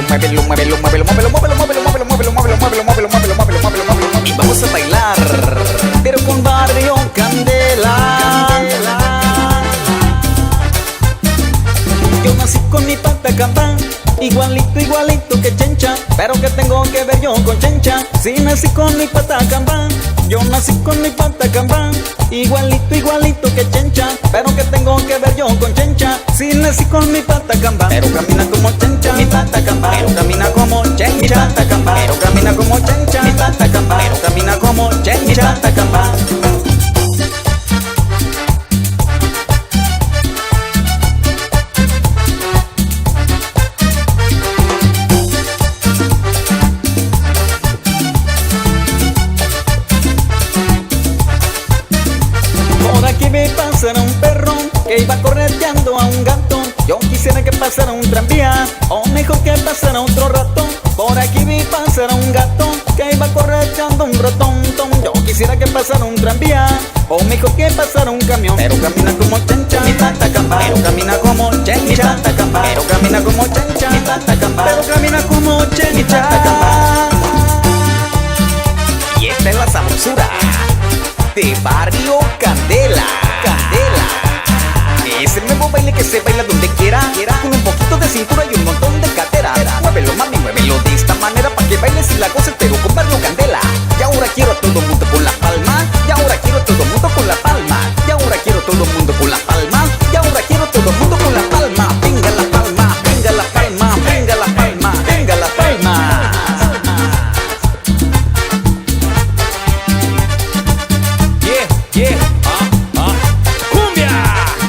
muévelo, muévelo, muévelo, muévelo, muévelo, muévelo, muévelo, muévelo, muévelo, muévelo, muévelo, muévelo, muévelo, muévelo, muévelo. Y vamos a bailar, pero con Barrio Candela. Yo nací con mi patacambá, igualito, igualito que Chencha, pero que tengo que ver yo con Chencha. Si nací con mi patacambá, yo nací con mi patacambá, igualito, igualito que Chencha, pero que tengo que ver yo con Chencha. Si nací con mi patacambá, pero camina como Chencha, mi patacambá, pero camina como Chencha, mi patacambá, pero camina como Chencha, mi patacambá, pero camina como Chencha, mi patacambá. Por aquí vi pasar a un perro que iba correteando a un gato. Yo quisiera que pasara un tranvía, o mejor que pasara otro ratón. Por aquí vi pasar a un gato que iba correteando un ratón. Yo quisiera que pasara un tranvía, o mejor que pasara un camión. Pero camina como Chencha, mi patacambá, pero camina como Chencha, mi patacambá, pero camina como Chencha, mi patacambá, pero camina como Chencha, mi patacambá. Y esta es la sabrosura de Barrio Candela. Es el nuevo baile que se baila donde quiera, con un poquito de cintura y un montón de cadera. Muévelo, mami, muévelo de esta manera pa' que bailes y la goces, pero con Barrio Candela. Y ahora quiero a todo mundo con la palma, y ahora quiero a todo mundo con la palma, y ahora quiero a todo mundo con la palma, y ahora quiero a todo mundo con la palma. Venga la palma, venga la palma, venga la palma, venga la palma. Yeah, cumbia,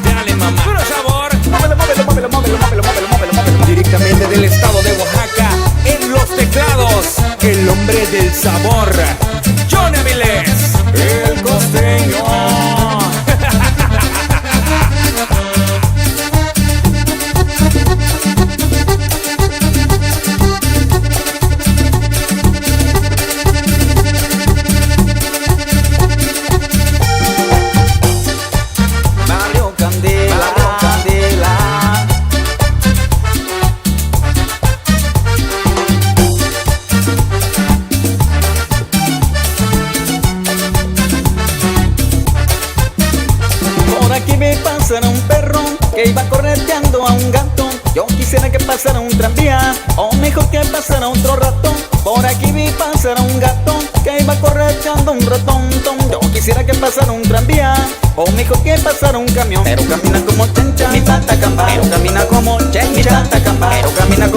dale mamá, puro sabor. Muévelo, muévelo, muévelo, muévelo, muévelo, muévelo, muévelo, muévelo. Directamente del estado de Oaxaca, en los teclados, el hombre del sabor, Johnny Avilés, el costeño. Barrio Candela, Candela. Por aquí vi pasar a un perro que iba correteando a un gato. Yo quisiera que pasara un tranvía, o mejor que pasara otro ratón. Por aquí vi pasar a un gato que iba correteando un ratón. Yo quisiera que pasara un tranvía, o mejor que pasara un camión. Pero camina como Chencha, mi patacambá, pero camina como Chencha, mi patacambá, pero camina